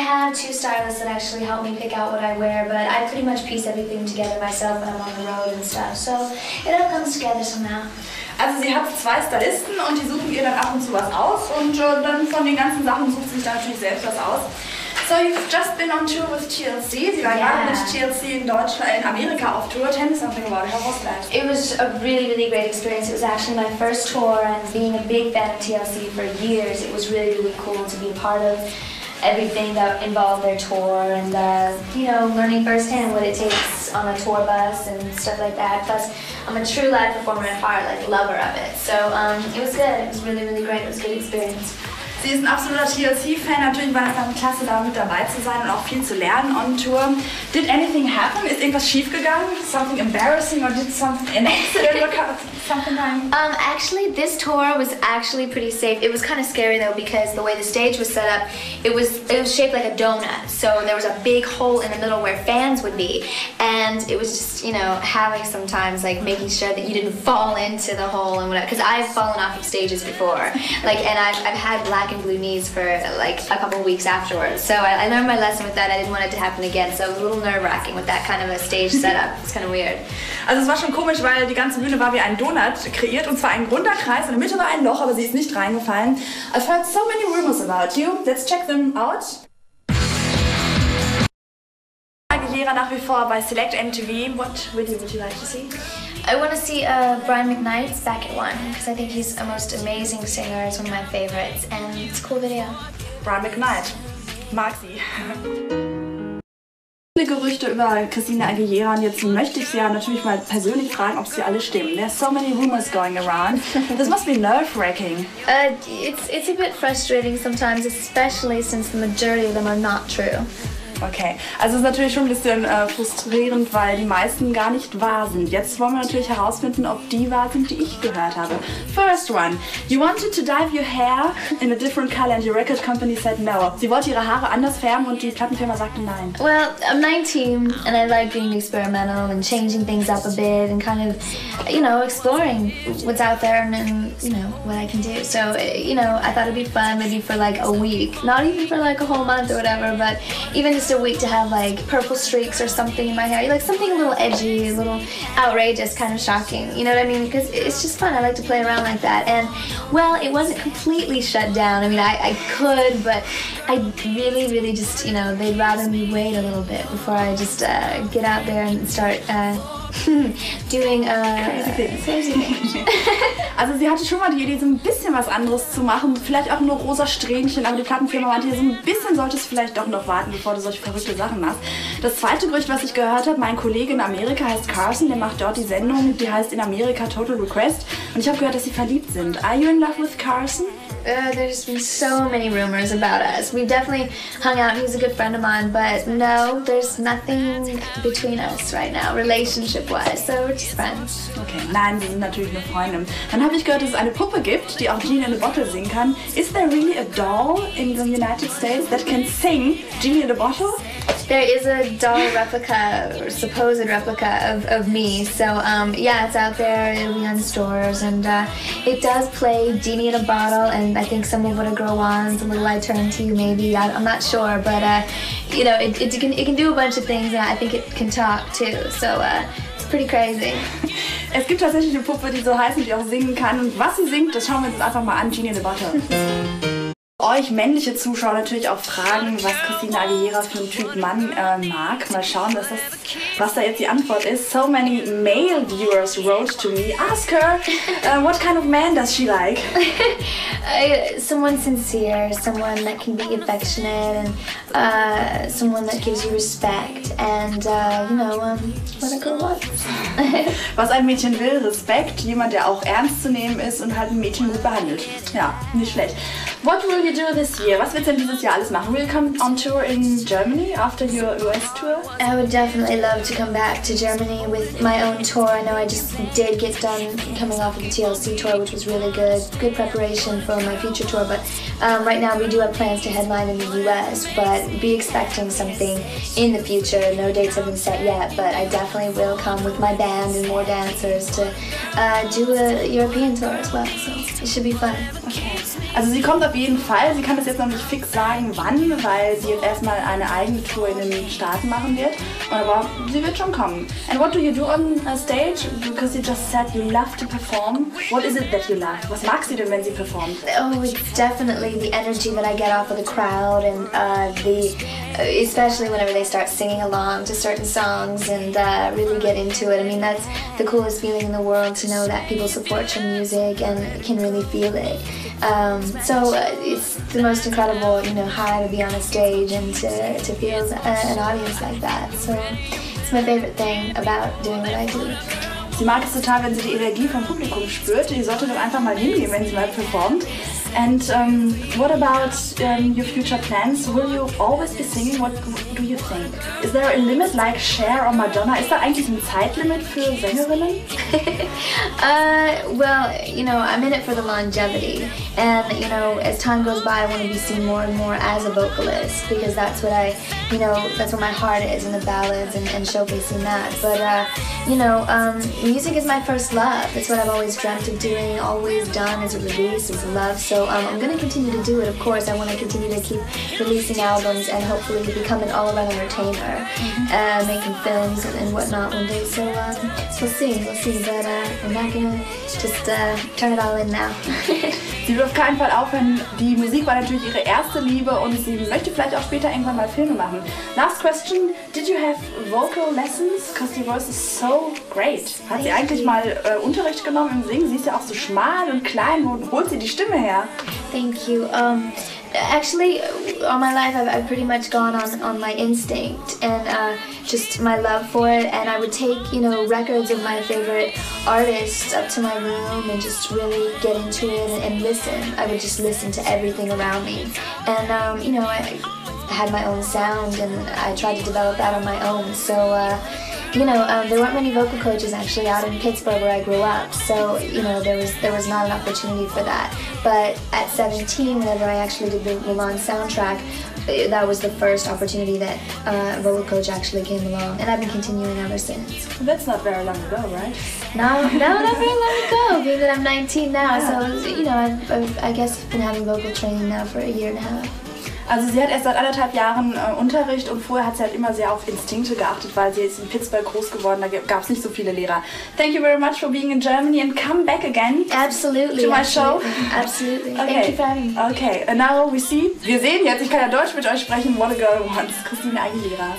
have two stylists that actually help me pick out what I wear, but I pretty much piece everything together myself when I'm on the road and stuff, so it all comes together somehow. Also sie hat zwei Stylisten und die suchen ihr dann ab und zu was aus und dann von den ganzen Sachen sucht sie sich dann natürlich selbst was aus. So you've just been on tour with TLC. Sie war gerade mit TLC in Deutschland, in Amerika auf Tour. Tell me something about it. How was that? It was a really, really great experience. It was actually my first tour, and being a big fan of TLC for years, it was really, really cool to be a part of everything that involved their tour and, you know, learning firsthand what it takes on a tour bus and stuff like that. Plus, I'm a true live performer at heart, like lover of it. So it was good. It was really, really great. It was a good experience. Sie ist ein absoluter TLC-Fan, natürlich war es dann klasse, da mit dabei zu sein und auch viel zu lernen on tour. Did anything happen? Ist irgendwas schiefgegangen? Something embarrassing or did an accident or something like? Actually, this tour was actually pretty safe. It was kind of scary though because the way the stage was set up, it was shaped like a donut. So there was a big hole in the middle where fans would be, and it was just, you know, having sometimes like making sure that you didn't fall into the hole and whatever. Because I've fallen off of stages before, like, and I've had black and blue knees for like a couple of weeks afterwards. So I learned my lesson with that. I didn't want it to happen again. So it was a little nerve-wracking with that kind of a stage setup. It's kind of weird. Also es war schon komisch, weil die ganze Bühne war wie ein Donut kreiert und zwar ein runder Kreis. In der Mitte war ein Loch, aber sie ist nicht reingefallen. I've heard so many rumors about you. Let's check them out. Aguilera nach wie vor bei Select MTV. What video would you like to see? I want to see Brian McKnight's Back at One because I think he's a most amazing singer. It's one of my favorites and it's a cool video. Brian McKnight. Mag sie. Viele Gerüchte über Christina Aguilera und jetzt möchte ich sie ja natürlich mal persönlich fragen, ob sie alle stimmen. There's so many rumors going around. This must be nerve-wracking. It's a bit frustrating sometimes, especially since the majority of them are not true. Okay, also es ist natürlich schon ein bisschen frustrierend, weil die meisten gar nicht wahr sind. Jetzt wollen wir natürlich herausfinden, ob die wahr sind, die ich gehört habe. First one, you wanted to dye your hair in a different color and your record company said no. Sie wollte ihre Haare anders färben und die Plattenfirma sagte nein. Well, I'm 19 and I like being experimental and changing things up a bit and kind of, you know, exploring what's out there and you know, what I can do. So, you know, I thought it'd be fun maybe for like a week, not even for like a whole month or whatever, but even just a week to have like purple streaks or something in my hair, like something a little edgy, a little outrageous, kind of shocking, you know what I mean? Because it's just fun. I like to play around like that. And well, it wasn't completely shut down. I mean, I could, but I really just, you know, they'd rather me wait a little bit before I just get out there and start doing crazy things. Also sie hatte schon mal die Idee, so ein bisschen was anderes zu machen, vielleicht auch nur rosa Strähnchen, aber die Plattenfirma meinte, so ein bisschen solltest du vielleicht doch noch warten, bevor du solche verrückte Sachen machst. Das zweite Gerücht, was ich gehört habe, mein Kollege in Amerika heißt Carson, der macht dort die Sendung, die heißt in Amerika Total Request und ich habe gehört, dass sie verliebt sind. Are you in love with Carson? There's been so many rumors about us. We've definitely hung out. He's a good friend of mine, but no, there's nothing between us right now, relationship-wise. So we're just friends. Okay, nein, wir sind natürlich eine Freundin. Dann habe ich gehört, dass es eine Puppe gibt, die auch Genie in a Bottle singen kann. Is there really a doll in the United States that can sing Genie in a Bottle? There is a doll replica, or supposed replica of me. So yeah, it's out there. It'll be on stores, and it does play Genie in a Bottle, and I think some of what a girl wants, a little I turn to, maybe. I'm not sure, but you know, it can do a bunch of things, and I think it can talk too. So it's pretty crazy. Es gibt tatsächlich eine Puppe, die so heißt und die auch singen kann. Und was sie singt, das schauen wir uns einfach mal an. Genie in a Bottle. Euch männliche Zuschauer natürlich auch fragen, was Christina Aguilera für einen Typ Mann mag. Mal schauen, was da jetzt die Antwort ist. So many male viewers wrote to me. Ask her, what kind of man does she like? Someone sincere, someone that can be affectionate, and someone that gives you respect, and you know, what a girl wants. Was ein Mädchen will, Respekt, jemand, der auch ernst zu nehmen ist und halt ein Mädchen gut behandelt. Ja, nicht schlecht. What will you do this year? Was willst du denn dieses Jahr alles machen? Will you come on tour in Germany after your US tour? I would definitely love to come back to Germany with my own tour. I know I just did get done coming off of the TLC tour, which was really good preparation for my future tour. But right now we do have plans to headline in the US, but be expecting something in the future. No dates have been set yet, but I definitely will come with my band and more dancers to do a European tour as well. So it should be fun. Okay. Also sie kommt auf jeden Fall. Sie kann das jetzt noch nicht fix sagen, wann, weil sie jetzt erstmal eine eigene Tour in den Staaten machen wird. Aber sie wird schon kommen. And what do you do on stage? Because you just said you love to perform. What is it that you love? Was magst du denn, wenn sie performt? Oh, it's definitely the energy that I get off of the crowd and especially whenever they start singing along to certain songs and really get into it. I mean, that's the coolest feeling in the world, to know that people support your music and can really feel it. So it's the most incredible, high to be on a stage and to feel an audience like that. So it's my favorite thing about doing what I do. Sie mag es total, wenn sie die Energie vom Publikum spürt. Die sollte doch einfach mal hingehen, wenn sie mal performt. And what about your future plans? Will you always be singing? What do you think? Is there a limit like Cher or Madonna? Ist da eigentlich ein Zeitlimit für Sängerinnen? Well, I'm in it for the longevity. And, as time goes by, I want to be seen more and more as a vocalist, because that's what that's what my heart is, in the ballads and showcasing that. But, music is my first love. It's what I've always dreamt of doing, always done as a release, as a love. So I'm going to continue to do it, of course. I want to continue to keep releasing albums and hopefully become an all-around entertainer, making films and whatnot one day. So we'll see. But I'm not going to just turn it all in now. Sie will auf keinen Fall aufhören. Die Musik war natürlich ihre erste Liebe und sie möchte vielleicht auch später irgendwann mal Filme machen. Last question, did you have vocal lessons? Because your voice is so great. Hat sie eigentlich mal Unterricht genommen im Singen? Sie ist ja auch so schmal und klein. Wo holt sie die Stimme her? Thank you. Actually, all my life I've pretty much gone on my instinct and just my love for it, and I would take records of my favorite artists up to my room and just really get into it and listen. I would just listen to everything around me, and I had my own sound and I tried to develop that on my own. So there weren't many vocal coaches actually out in Pittsburgh where I grew up, so there was not an opportunity for that. But at 17, whenever I actually did the Milan soundtrack, that was the first opportunity that a vocal coach actually came along, and I've been continuing ever since. That's not very long ago, right? No, not very long ago, being that I'm 19 now, so I guess I've been having vocal training now for a year and a half. Also sie hat erst seit 1,5 Jahren Unterricht und vorher hat sie halt immer sehr auf Instinkte geachtet, weil sie ist in Pittsburgh groß geworden, da gab es nicht so viele Lehrer. Thank you very much for being in Germany and come back again. Absolutely. To my show. Absolutely. Okay. Thank you for having me. Okay, and now we sehen jetzt, ich kann ja Deutsch mit euch sprechen, What a Girl Wants, Christina Aguilera.